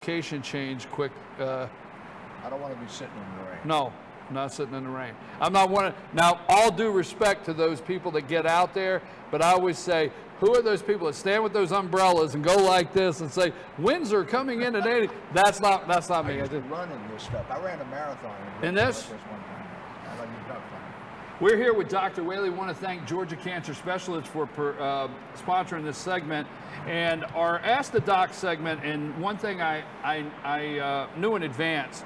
Location change quick. I don't want to be sitting in the rain. No, not sitting in the rain. I'm not one of, now all due respect to those people that get out there, but I always say, who are those people that stand with those umbrellas and go like this and say, winds are coming in today? That's not me. I used to run in this stuff. I ran a marathon in this? One time. I like it. We're here with Dr. Whaley. We want to thank Georgia Cancer Specialists for sponsoring this segment. And our Ask the Doc segment, and one thing I knew in advance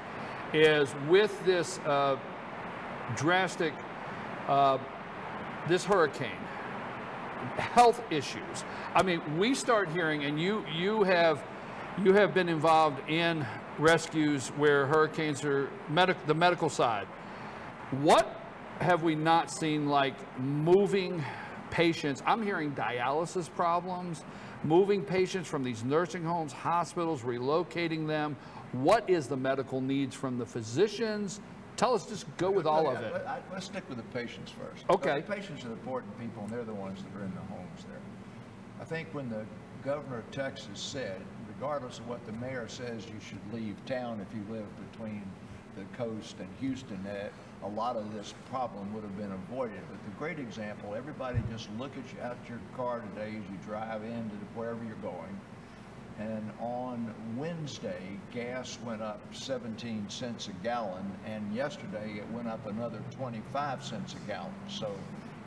is with this drastic, this hurricane, health issues. I mean, we start hearing, and you have been involved in rescues where hurricanes are the medical side. What have we not seen, like moving patients? I'm hearing dialysis problems, moving patients from these nursing homes, hospitals, relocating them. What is the medical needs from the physicians? Tell us, just go with all of it. Let's stick with the patients first. Okay. The patients are the important people, and they're the ones that are in the homes there. I think when the governor of Texas said, regardless of what the mayor says, you should leave town if you live between the coast and Houston, that a lot of this problem would have been avoided. But the great example, everybody just look at you out your car today as you drive into wherever you're going. And on Wednesday, gas went up 17 cents a gallon, and yesterday it went up another 25 cents a gallon. So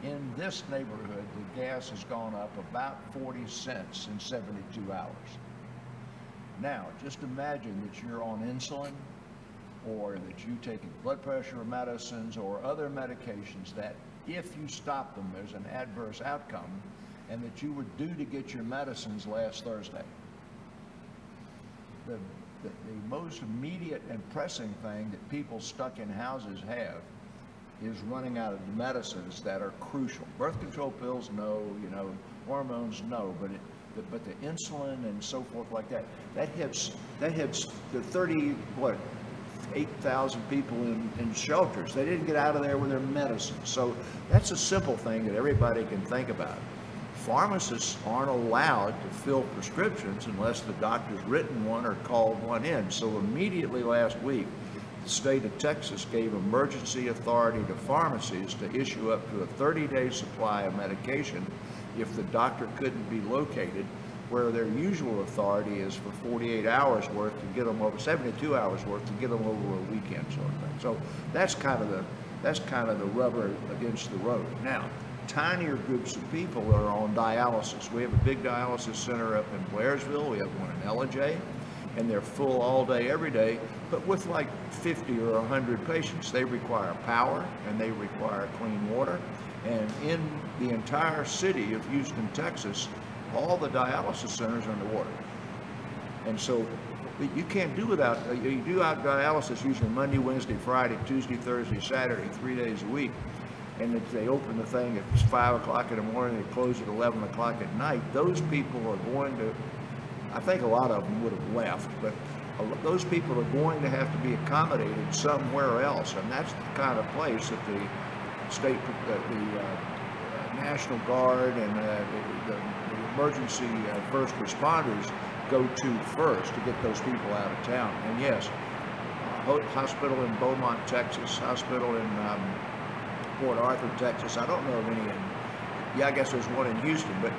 in this neighborhood, the gas has gone up about 40 cents in 72 hours. Now, just imagine that you're on insulin, or that you take blood pressure medicines or other medications that if you stop them, there's an adverse outcome, and that you were due to get your medicines last Thursday. The most immediate and pressing thing that people stuck in houses have is running out of medicines that are crucial. Birth control pills, no, hormones, no, but the insulin and so forth like that, that hits the 8,000 people in shelters. They didn't get out of there with their medicine. So that's a simple thing that everybody can think about. Pharmacists aren't allowed to fill prescriptions unless the doctor's written one or called one in. So immediately last week, the state of Texas gave emergency authority to pharmacies to issue up to a 30-day supply of medication if the doctor couldn't be located, where their usual authority is for 48 hours worth to get them over, 72 hours worth to get them over a weekend sort of thing. So that's kind of the rubber against the road. Now, tinier groups of people are on dialysis. We have a big dialysis center up in Blairsville. We have one in LJ, and they're full all day, every day, but with like 50 or 100 patients. They require power and they require clean water. And in the entire city of Houston, Texas, all the dialysis centers are underwater. And so you can't do without, you do dialysis usually Monday, Wednesday, Friday, Tuesday, Thursday, Saturday, 3 days a week. And if they open the thing at 5 o'clock in the morning, they close at 11 o'clock at night, those people are going to, I think a lot of them would have left, but those people are going to have to be accommodated somewhere else. And that's the kind of place that the state, the National Guard and the emergency first responders go to first to get those people out of town. And yes, hospital in Beaumont, Texas, hospital in Port Arthur, Texas. I don't know of any I guess there's one in Houston, but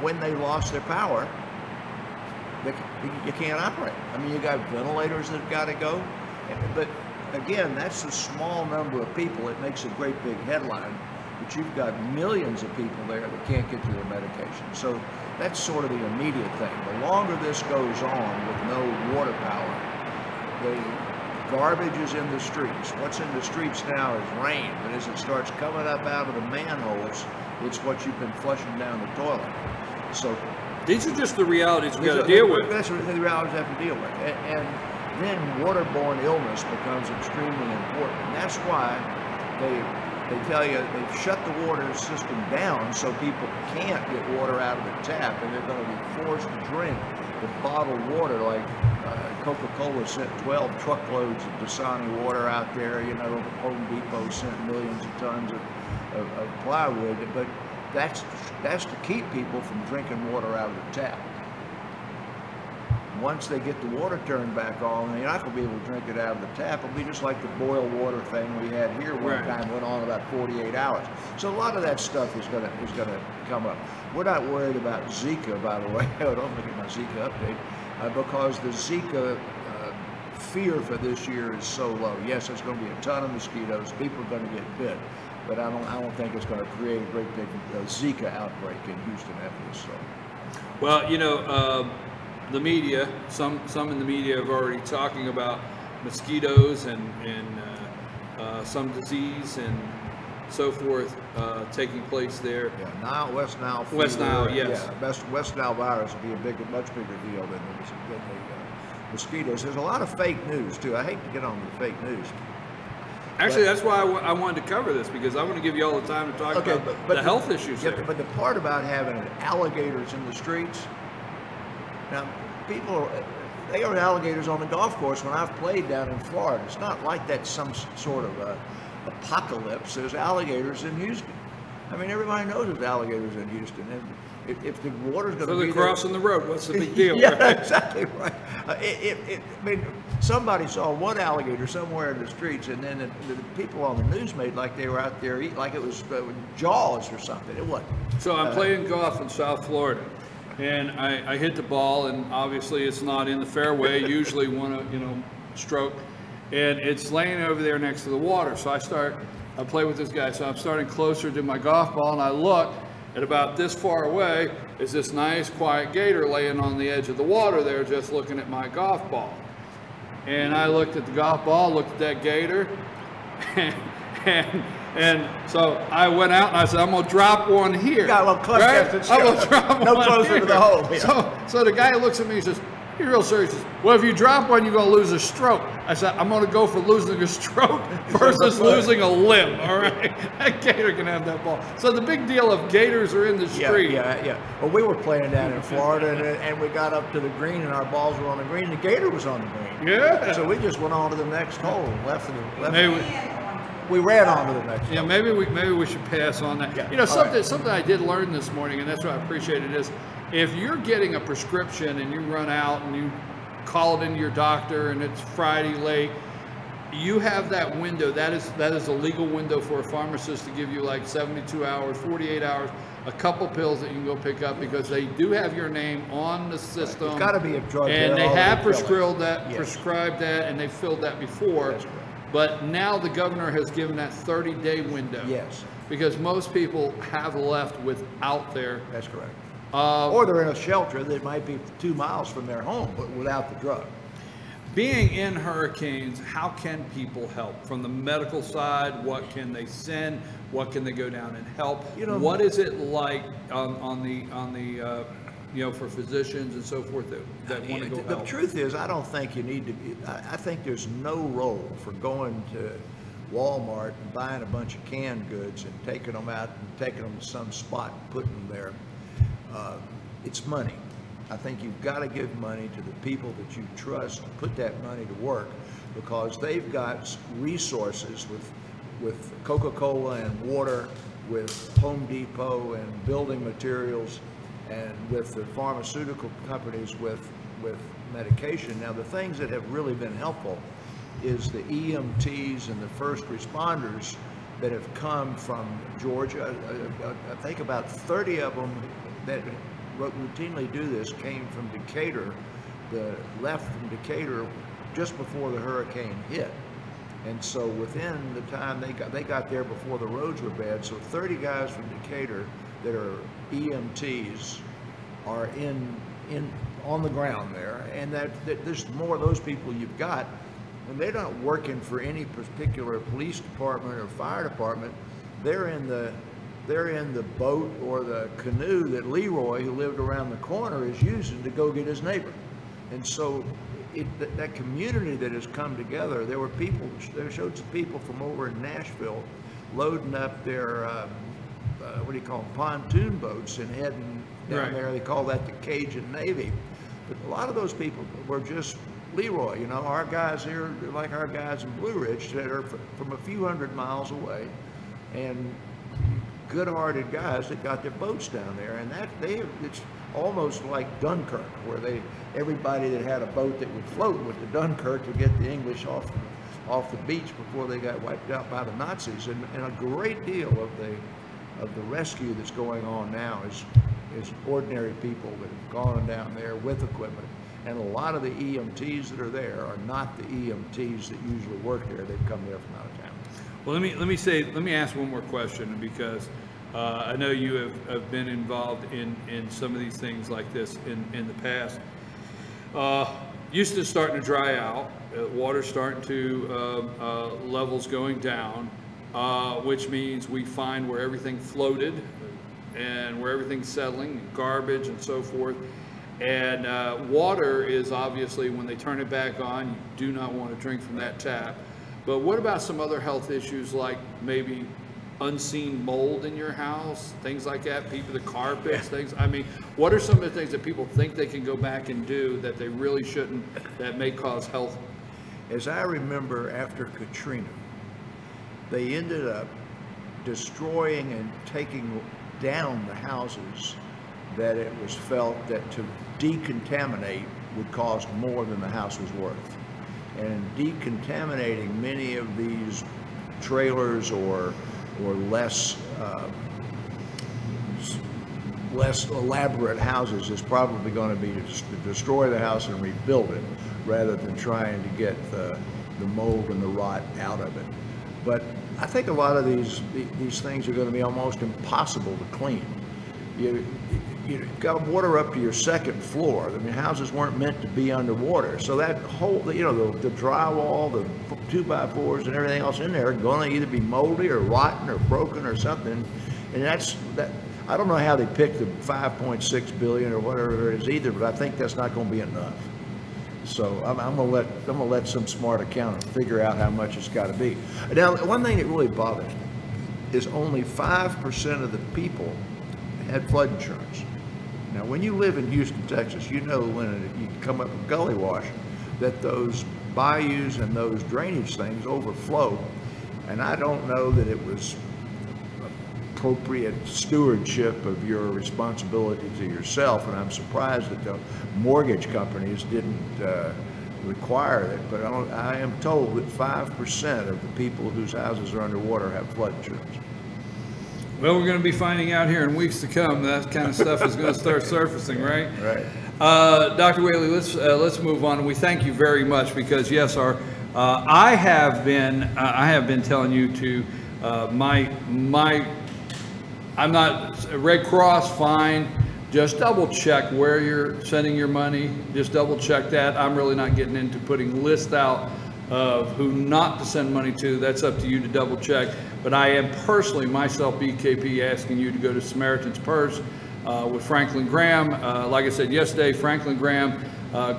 when they lost their power, you can't operate. I mean, you got ventilators that have got to go, but again, that's a small number of people. It makes a great big headline, but you've got millions of people there that can't get to their medication. So that's sort of the immediate thing. The longer this goes on with no water power, the garbage is in the streets. What's in the streets now is rain, but as it starts coming up out of the manholes, it's what you've been flushing down the toilet. So these are just the realities we got to deal with. That's the realities we have to deal with. And then waterborne illness becomes extremely important. And that's why they tell you they've shut the water system down so people can't get water out of the tap, and they're going to be forced to drink the bottled water. Like Coca-Cola sent 12 truckloads of Dasani water out there. Home Depot sent millions of tons of plywood, but that's to keep people from drinking water out of the tap. once they get the water turned back on, you're not going to be able to drink it out of the tap. It'll be just like the boil water thing we had here one time, went on about 48 hours. So a lot of that stuff is going to come up. We're not worried about Zika, by the way. I don't look at my Zika update, because the Zika fear for this year is so low. Yes, there's going to be a ton of mosquitoes. People are going to get bit, but I don't think it's going to create a great big Zika outbreak in Houston after this. So. Well, you know, the media, some in the media have already talking about mosquitoes and some disease and so forth taking place there. Yeah, West Nile fever. West Nile, yes. Yeah, West Nile virus would be a much bigger deal than the mosquitoes. There's a lot of fake news too. I hate to get on the fake news. Actually, that's why I wanted to cover this, because I want to give you all the time to talk about the health issues there. But the part about having alligators in the streets, now people, they are alligators on the golf course when I've played down in Florida. It's not like that's some sort of apocalypse. There's alligators in Houston. I mean, everybody knows there's alligators in Houston. And if the water's going to be they're crossing the road, what's the big deal? Yeah, right? Exactly right. I mean, somebody saw one alligator somewhere in the streets, and then the people on the news made like they were out there eating, like it was Jaws or something. It wasn't. So I'm playing golf in South Florida, and I hit the ball, and obviously it's not in the fairway. Usually want to, stroke, and it's laying over there next to the water. So I play with this guy. So I'm starting closer to my golf ball, and I look. And about this far away is this nice quiet gator laying on the edge of the water there, just looking at my golf ball. And I looked at the golf ball, looked at that gator, and so I went out and I said, I'm gonna drop one here. Got a little clutch distance. I'm gonna drop no one closer here. to the hole. Yeah. So the guy looks at me and says, he's real serious. He says, well, if you drop one, you're gonna lose a stroke. I said, I'm gonna go for losing a stroke versus losing a limb. All right, that gator can have that ball. So the big deal of gators are in the street. Yeah. Well, we were playing down in Florida, and we got up to the green, and our balls were on the green. The gator was on the green. Yeah. So we just went on to the next hole, we ran on to the next hole. Yeah, maybe we should pass on that. Yeah. Something I did learn this morning, and that's what I appreciate it is, if you're getting a prescription and you run out and you call it into your doctor and it's Friday late, you have that window. That is a legal window for a pharmacist to give you like 72 hours, 48 hours, a couple pills that you can go pick up, because they do have your name on the system. It's got to be a drug. And they have prescribed that, and they filled that before. That's correct. But now the governor has given that 30-day window. Yes. Because most people have left without their. That's correct. Or they're in a shelter that might be 2 miles from their home, but without the drug. Being in hurricanes, how can people help? From the medical side, what can they send? What can they go down and help? What is it like on the for physicians and so forth that want to go help? The truth is, I don't think you need to. I think there's no role for going to Walmart and buying a bunch of canned goods and taking them out and taking them to some spot and putting them there. It's money. I think you've got to give money to the people that you trust, put that money to work, because they've got resources with Coca-Cola and water, with Home Depot and building materials, and with the pharmaceutical companies with medication. Now, the things that have really been helpful is the EMTs and the first responders that have come from Georgia. I think about 30 of them that routinely do this came from Decatur, left from Decatur just before the hurricane hit. And so within the time they got there before the roads were bad. So 30 guys from Decatur that are EMTs are on the ground there, and that there's more of those people you've got, and they're not working for any particular police department or fire department. They're in the boat or the canoe that Leroy, who lived around the corner, is using to go get his neighbor. And so that community that has come together, there showed some people from over in Nashville loading up their, what do you call them, pontoon boats and heading down there. They call that the Cajun Navy. But a lot of those people were just Leroy, our guys here, like our guys in Blue Ridge, that are from a few hundred miles away, and good-hearted guys that got their boats down there. And almost like Dunkirk, where everybody that had a boat that would float with the Dunkirk would get the English off the beach before they got wiped out by the Nazis. And a great deal of the rescue that's going on now is ordinary people that have gone down there with equipment. And a lot of the EMTs that are there are not the EMTs that usually work there. They've come there from out of town. Well, let me ask one more question, because I know you have been involved in some of these things like this in the past. Houston's starting to dry out. Water's starting to levels going down, which means we find where everything floated and where everything's settling, garbage and so forth. And water is obviously, when they turn it back on, you do not want to drink from that tap. But what about some other health issues, like maybe unseen mold in your house, things like that, the carpets, things? I mean, what are some of the things that people think they can go back and do that they really shouldn't, that may cause health? As I remember, after Katrina, they ended up destroying and taking down the houses that it was felt that to decontaminate would cost more than the house was worth. And decontaminating many of these trailers or less elaborate houses is probably going to be to destroy the house and rebuild it, rather than trying to get the mold and the rot out of it. But I think a lot of these things are going to be almost impossible to clean. You've got water up to your second floor. I mean, houses weren't meant to be underwater. So that whole, the drywall, the 2x4s and everything else in there are going to either be moldy or rotten or broken or something. And that. I don't know how they picked the 5.6 billion or whatever it is either, but I think that's not going to be enough. So I'm going to let some smart accountant figure out how much it's got to be. Now, one thing that really bothers me is only 5% of the people had flood insurance. Now, when you live in Houston, Texas, you know when you come up with gully wash, that those bayous and those drainage things overflow. And I don't know that it was appropriate stewardship of your responsibility to yourself, and I'm surprised that the mortgage companies didn't require it. But I am told that 5% of the people whose houses are underwater have flood insurance. Well, we're going to be finding out here in weeks to come. That kind of stuff is going to start surfacing, right? Right. Dr. Whaley, let's move on. And we thank you very much, because yes, I have been telling you to I'm not Red Cross, fine. Just double check where you're sending your money. Just double check that. I'm really not getting into putting lists out of who not to send money to. That's up to you to double check. But I am personally, myself, BKP, asking you to go to Samaritan's Purse with Franklin Graham. Like I said yesterday, Franklin Graham,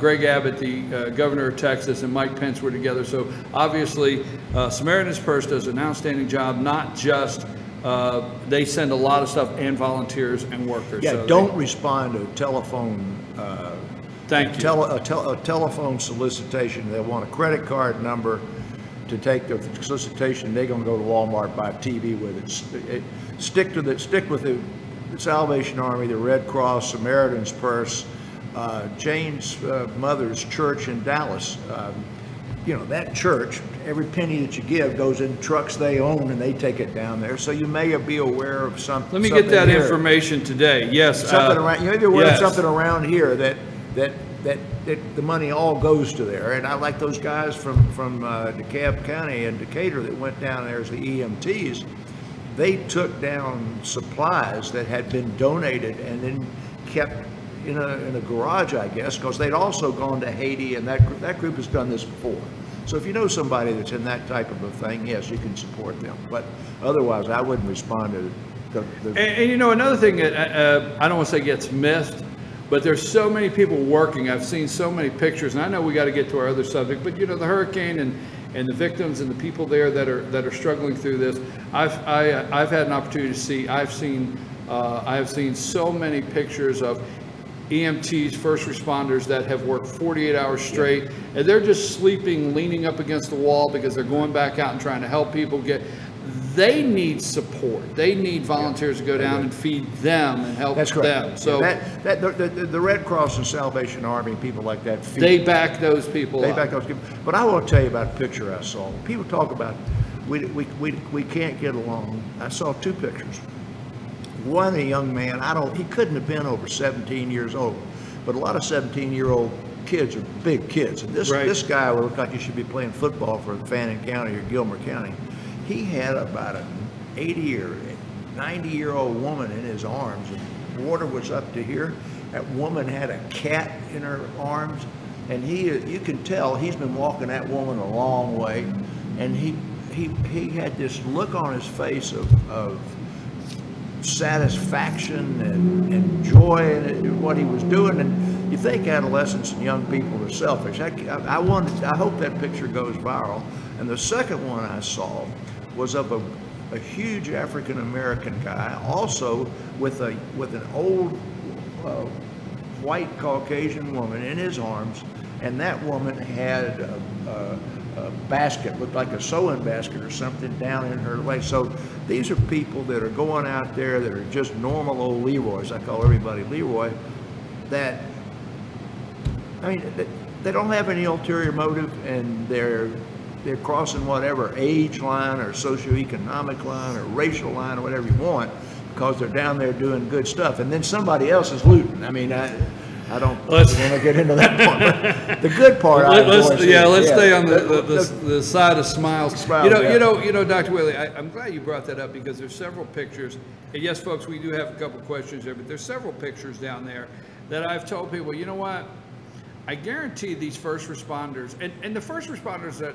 Greg Abbott, the governor of Texas, and Mike Pence were together. So obviously, Samaritan's Purse does an outstanding job, not just they send a lot of stuff, and volunteers and workers. Yeah, so don't respond to telephone. Thank you. A telephone solicitation. They want a credit card number to take the solicitation. They're going to go to Walmart, buy a TV with it. Stick with the Salvation Army, the Red Cross, Samaritan's Purse, Jane's mother's church in Dallas. That church, every penny that you give goes in trucks they own, and they take it down there. So you may be aware of something. Let me get that information today. Yes. You may be aware of something around here that the money all goes to there. And I like those guys from DeKalb County and Decatur that went down there as the EMTs. They took down supplies that had been donated and then kept in a garage, I guess, because they'd also gone to Haiti, and that group has done this before. So if you know somebody that's in that type of a thing, yes, you can support them. But otherwise, I wouldn't respond to And another thing that I don't want to say gets missed, but there's so many people working. I've seen so many pictures, and I know we got to get to our other subject, but the hurricane and the victims and the people there that are struggling through this. I've had an opportunity to see. I have seen so many pictures of EMTs, first responders that have worked 48 hours straight, and they're just sleeping, leaning up against the wall because they're going back out and trying to help people get. they need support. They need volunteers to go down and feed them and help them. So the Red Cross and Salvation Army, people like that, they back those people. They back those people. But I want to tell you about a picture I saw. People talk about we can't get along. I saw two pictures. One, a young man. He couldn't have been over 17 years old, but a lot of 17-year-old kids are big kids. And this guy would look like he should be playing football for Fannin County or Gilmer County. He had about an 80 or 90-year-old woman in his arms, and water was up to here. That woman had a cat in her arms, and you can tell he's been walking that woman a long way, and he had this look on his face of satisfaction and joy in what he was doing. And you think adolescents and young people are selfish. I hope that picture goes viral. And the second one I saw was of a huge African American guy, also with an old white Caucasian woman in his arms, and that woman had a basket, looked like a sewing basket or something, down in her leg. So these are people that are going out there that are just normal old Leroys. I call everybody Leroy. That, I mean, they don't have any ulterior motive, and they're crossing whatever age line or socioeconomic line or racial line or whatever you want, because they're down there doing good stuff. And then somebody else is looting. I mean, I don't want to get into that part. But the good part, let's stay on the side of smiles. You know, Dr. Whaley, I'm glad you brought that up, because there's several pictures. And yes, folks, we do have a couple questions there, but there's several pictures down there that I've told people, you know what? I guarantee these first responders, and the first responders that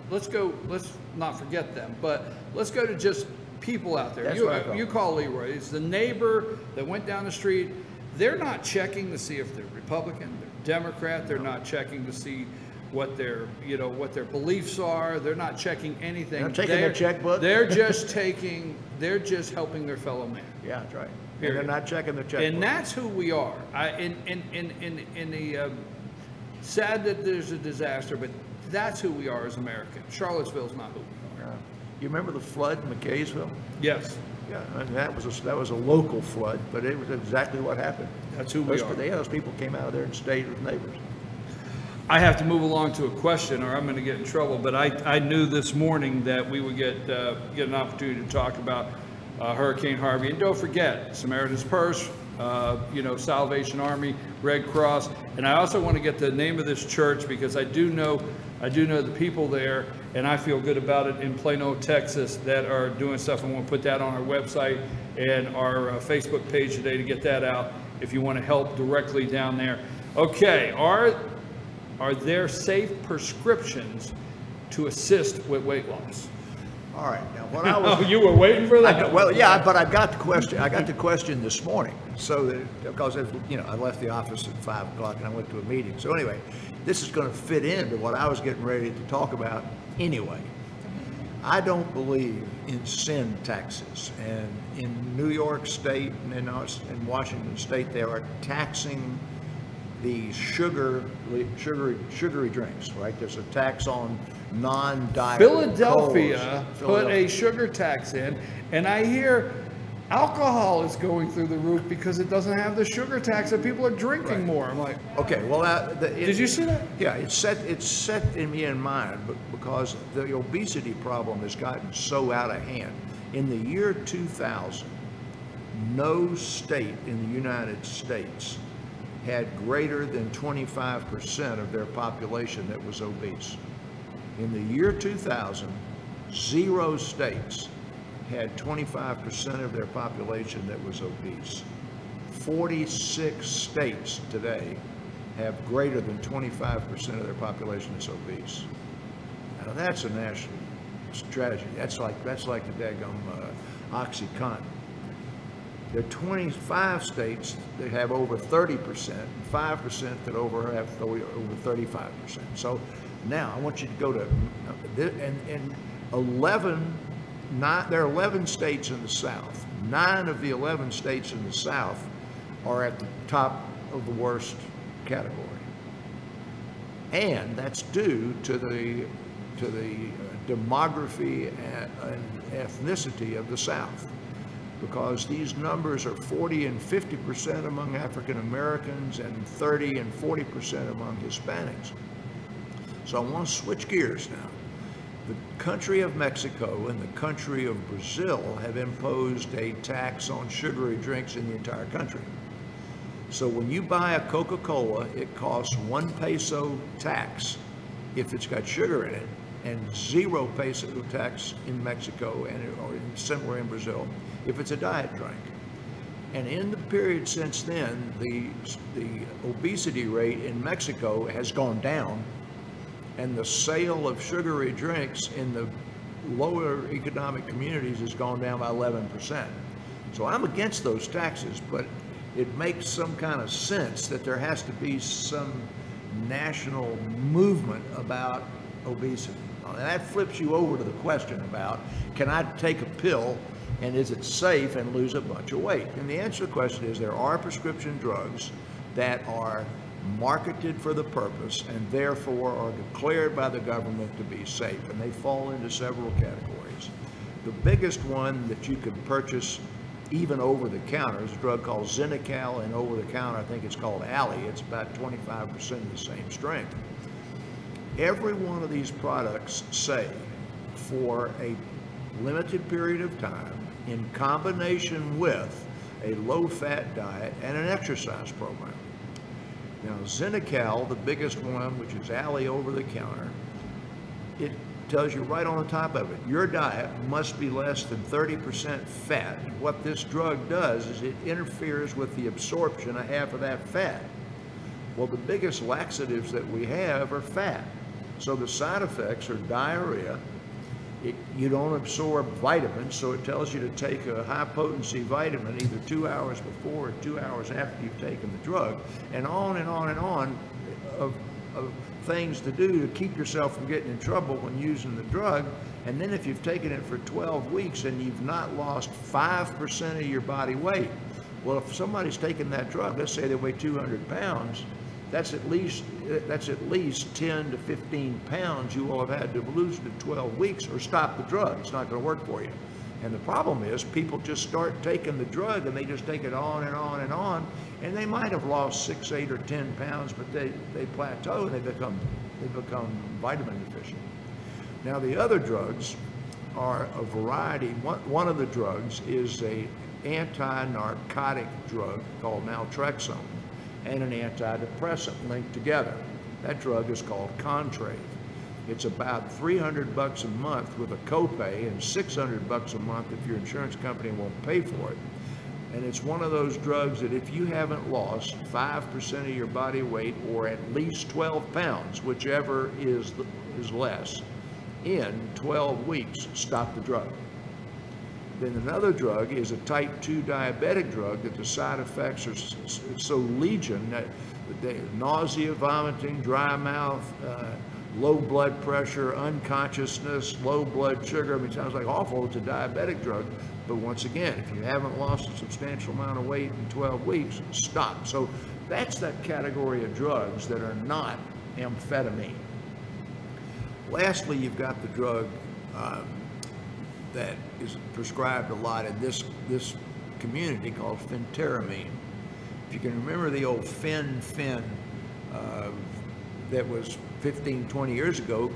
let's not forget them, but let's go to just people out there. You call Leroy. It's the neighbor that went down the street. They're not checking to see if they're Republican, they're Democrat. They're not checking to see what their beliefs are. They're not checking anything. They're taking their checkbook. They're just helping their fellow man. Yeah, that's right. They're not checking their checkbook. And that's who we are. Sad that there's a disaster, but that's who we are as Americans. Charlottesville's not who we are. Yeah. You remember the flood in McKaysville? Yes. Yeah, and that was a local flood, but it was exactly what happened. That's who we are. Those people came out of there and stayed with neighbors. I have to move along to a question, or I'm going to get in trouble. But I knew this morning that we would get an opportunity to talk about Hurricane Harvey, and don't forget Samaritan's Purse, Salvation Army, Red Cross, and I also want to get the name of this church, because I do know the people there, and I feel good about it, in Plano, Texas, that are doing stuff. I want to put that on our website and our Facebook page today to get that out if you want to help directly down there. Okay, are there safe prescriptions to assist with weight loss? All right. Now, what I was you were waiting for that? But I got the question. I got the question this morning. So because I left the office at 5 o'clock and I went to a meeting. So anyway, this is going to fit into what I was getting ready to talk about anyway. I don't believe in sin taxes, and in New York State and in Washington State they are taxing the sugary drinks. Right? There's a tax on non-diet. Philadelphia put a sugar tax in, and I hear alcohol is going through the roof because it doesn't have the sugar tax, and people are drinking more. I'm like, okay, well, did you see that? Yeah, it's set in me in mind, because the obesity problem has gotten so out of hand. In the year 2000, no state in the United States had greater than 25% of their population that was obese. In the year 2000, 0 states had 25% of their population that was obese. 46 states today have greater than 25% of their population that's obese. Now that's a national tragedy. That's like the daggum OxyContin. There are 25 states that have over 30%, and 5% that have over 35%. So now I want you to go to, and 11, there are 11 states in the South. 9 of the 11 states in the South are at the top of the worst category. And that's due to the demography and ethnicity of the South, because these numbers are 40 and 50% among African Americans and 30 and 40% among Hispanics. So I want to switch gears now. The country of Mexico and the country of Brazil have imposed a tax on sugary drinks in the entire country. So when you buy a Coca-Cola, it costs 1 peso tax if it's got sugar in it, and 0 peso tax in Mexico or similar in Brazil if it's a diet drink. And in the period since then, the obesity rate in Mexico has gone down, and the sale of sugary drinks in the lower economic communities has gone down by 11%. So I'm against those taxes, but it makes some kind of sense that there has to be some national movement about obesity. And that flips you over to the question about, can I take a pill and is it safe and lose a bunch of weight? And the answer to the question is there are prescription drugs that are marketed for the purpose and therefore are declared by the government to be safe, and they fall into several categories. The biggest one that you can purchase even over the counter is a drug called Xenical, and over the counter I think it's called Alley. It's about 25% of the same strength. Every one of these products say for a limited period of time in combination with a low-fat diet and an exercise program. Now, Xenical, the biggest one, which is Alley over the counter, it tells you right on the top of it, your diet must be less than 30% fat. And what this drug does is it interferes with the absorption of half of that fat. Well, the biggest laxatives that we have are fat. So the side effects are diarrhea. You don't absorb vitamins, so it tells you to take a high-potency vitamin either 2 hours before or 2 hours after you've taken the drug, and on and on and on of things to do to keep yourself from getting in trouble when using the drug. And then if you've taken it for 12 weeks and you've not lost 5% of your body weight, well, if somebody's taking that drug, let's say they weigh 200 pounds, that's at least 10 to 15 pounds you will have had to lose in 12 weeks or stop the drug. It's not going to work for you. And the problem is people just start taking the drug and they just take it on and on and on, and they might have lost 6, 8, or 10 pounds, but they plateau and they become vitamin deficient. Now the other drugs are a variety. One of the drugs is a anti-narcotic drug called naltrexone and an antidepressant linked together. That drug is called Contrave. It's about $300 a month with a copay and $600 a month if your insurance company won't pay for it. And it's one of those drugs that if you haven't lost 5% of your body weight or at least 12 pounds, whichever is less, in 12 weeks, stop the drug. Then another drug is a type 2 diabetic drug that the side effects are so legion that nausea, vomiting, dry mouth, low blood pressure, unconsciousness, low blood sugar. I mean, it sounds like awful. It's a diabetic drug. But once again, if you haven't lost a substantial amount of weight in 12 weeks, stop. So that's that category of drugs that are not amphetamine. Lastly, you've got the drug that is prescribed a lot in this community called phentermine. If you can remember the old fen that was 15, 20 years ago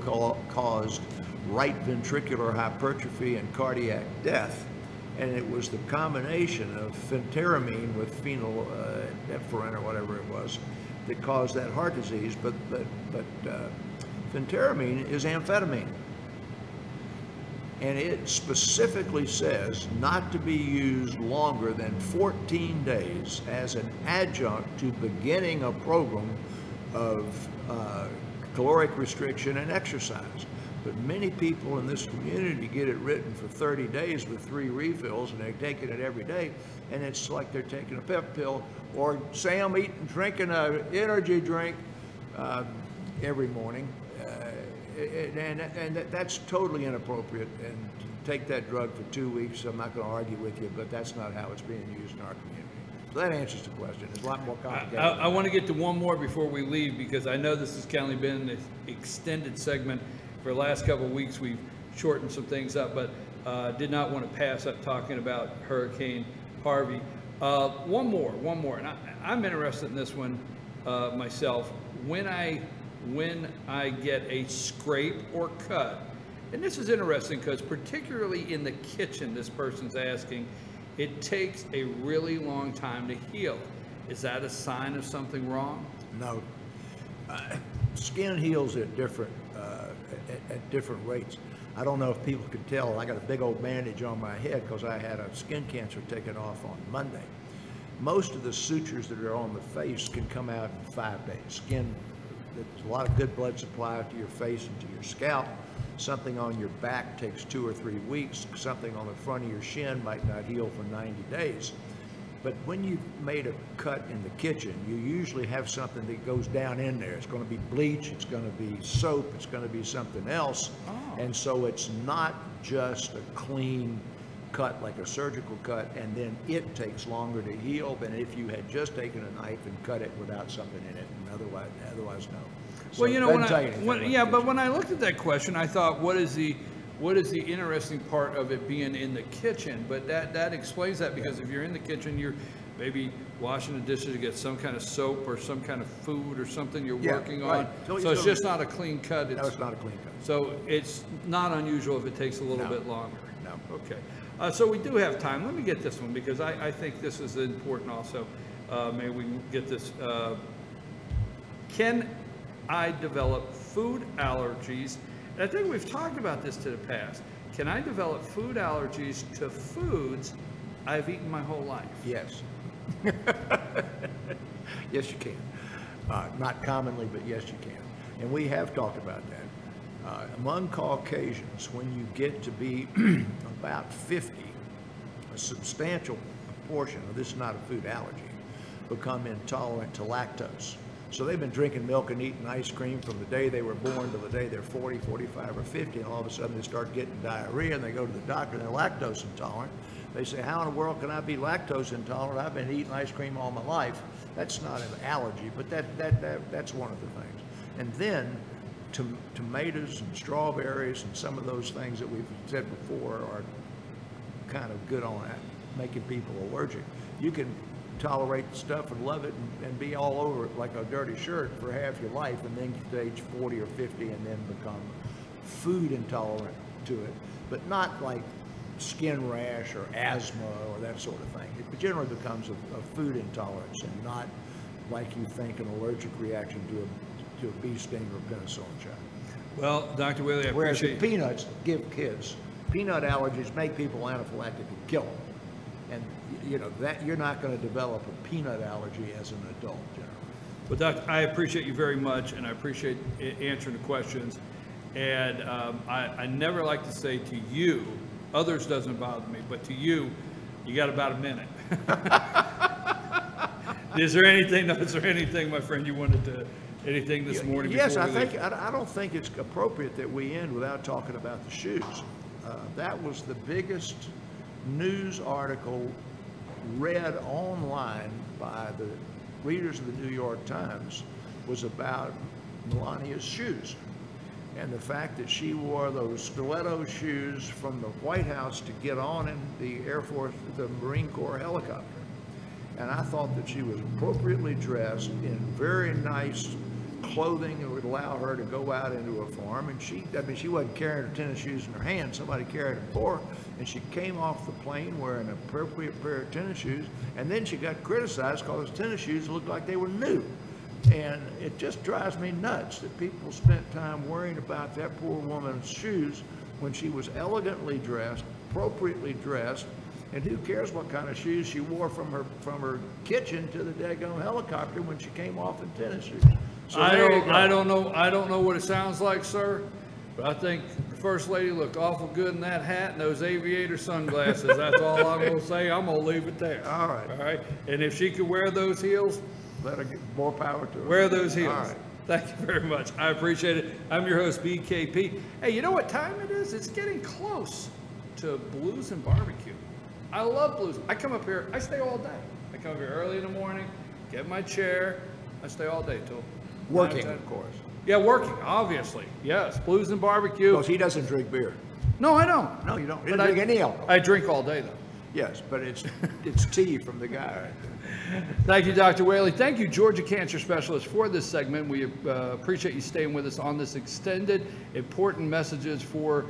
caused right ventricular hypertrophy and cardiac death. And it was the combination of phentermine with phenylephrine or whatever it was that caused that heart disease. But phentermine is amphetamine. And it specifically says not to be used longer than 14 days as an adjunct to beginning a program of caloric restriction and exercise. But many people in this community get it written for 30 days with 3 refills, and they're taking it every day, and it's like they're taking a pep pill, or say I'm drinking an energy drink every morning. And that's totally inappropriate, and to take that drug for 2 weeks, I'm not going to argue with you, but that's not how it's being used in our community. So that answers the question. It's a lot more complicated. I want to get to one more before we leave, because I know this has kind of been an extended segment for the last couple of weeks, we've shortened some things up, but did not want to pass up talking about Hurricane Harvey. One more, and I'm interested in this one myself. When I get a scrape or cut, and this is interesting because particularly in the kitchen, this person's asking, it takes a really long time to heal. Is that a sign of something wrong? No. Skin heals at different rates. I don't know if people can tell. I got a big old bandage on my head because I had a skin cancer taken off on Monday. Most of the sutures that are on the face can come out in 5 days. There's a lot of good blood supply to your face and to your scalp. Something on your back takes 2 or 3 weeks. Something on the front of your shin might not heal for 90 days. But when you've made a cut in the kitchen, you usually have something that goes down in there. It's going to be bleach, it's going to be soap, it's going to be something else. Oh. And so it's not just a clean cut like a surgical cut, and then it takes longer to heal than if you had just taken a knife and cut it without something in it, and otherwise no. So well, you know, when I looked at that question, I thought, what is the interesting part of it being in the kitchen? But that explains that, because if you're in the kitchen, you're maybe washing the dishes, you get some kind of soap or some kind of food or something you're working on. So it's just not a clean cut. No, it's not a clean cut. So it's not unusual if it takes a little bit longer. No. Okay. So we do have time. Let me get this one, because I think this is important also. Maybe we can get this. Can I develop food allergies? And I think we've talked about this to the past. Can I develop food allergies to foods I've eaten my whole life? Yes. Yes, you can. Not commonly, but yes, you can. And we have talked about that. Among Caucasians, when you get to be about 50, a substantial portion of this is not a food allergy, become intolerant to lactose. So they've been drinking milk and eating ice cream from the day they were born to the day they're 40, 45, or 50, and all of a sudden they start getting diarrhea, and they go to the doctor and they're lactose intolerant. They say, how in the world can I be lactose intolerant? I've been eating ice cream all my life. That's not an allergy, but that's one of the things. And then tomatoes and strawberries and some of those things that we've said before are kind of good on that, making people allergic. You can tolerate stuff and love it and be all over it like a dirty shirt for half your life, and then get to age 40 or 50 and then become food intolerant to it, but not like skin rash or asthma or that sort of thing. It generally becomes a food intolerance, and not like you think an allergic reaction to a bee sting or penicillin shot. Well, Dr. Whaley, I Whereas appreciate peanuts give kids, peanut allergies make people anaphylactic and kill them. And you know that you're not going to develop a peanut allergy as an adult generally. Well, Doc, I appreciate you very much, and I appreciate answering the questions. And I never like to say to you, others doesn't bother me, but to you, you got about a minute. Is there anything, my friend, you wanted to, anything this morning? Yes, I don't think it's appropriate that we end without talking about the shoes. That was the biggest news article read online by the readers of the New York Times, was about Melania's shoes, and the fact that she wore those stiletto shoes from the White House to get on in the Air Force, the Marine Corps helicopter. And I thought that she was appropriately dressed in very nice clothing that would allow her to go out into a farm, and she wasn't carrying her tennis shoes in her hand. Somebody carried them for her, and she came off the plane wearing an appropriate pair of tennis shoes, and then she got criticized because tennis shoes looked like they were new. And it just drives me nuts that people spent time worrying about that poor woman's shoes when she was elegantly dressed, appropriately dressed, and who cares what kind of shoes she wore from her kitchen to the daggone helicopter when she came off in tennis shoes. So I don't know what it sounds like, sir, but I think the First Lady looked awful good in that hat and those aviator sunglasses. That's all I'm going to say. I'm going to leave it there. All right. All right. And if she could wear those heels, let her get more power to her. Wear those heels. All right. Thank you very much. I appreciate it. I'm your host, BKP. Hey, you know what time it is? It's getting close to Blues and Barbecue. I love blues. I come up here, I stay all day. I come up here early in the morning, get my chair, I stay all day till working, of course. Yeah, working, obviously. Yes, Blues and Barbecue. Because he doesn't drink beer. No, I don't. No, you don't. You But don't drink any alcohol. I drink all day, though. Yes, but it's tea from the guy right there. Thank you, Dr. Whaley. Thank you, Georgia Cancer Specialist, for this segment. We appreciate you staying with us on this extended, important messages for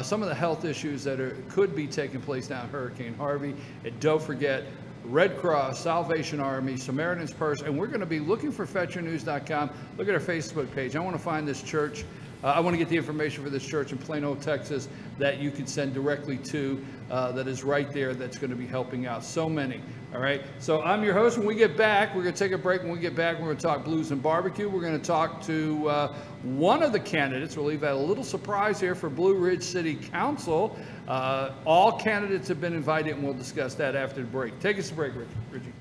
some of the health issues that could be taking place now in Hurricane Harvey. And don't forget, Red Cross, Salvation Army, Samaritan's Purse, and we're going to be looking for FetchYourNews.com. Look at our Facebook page. I want to find this church. I want to get the information for this church in Plano, Texas, that you can send directly to, that is right there, that's going to be helping out so many. All right. So I'm your host. When we get back, we're going to take a break. When we get back, we're going to talk Blues and Barbecue. We're going to talk to one of the candidates. We'll leave out a little surprise here for Blue Ridge City Council. All candidates have been invited, and we'll discuss that after the break. Take us a break, Richie.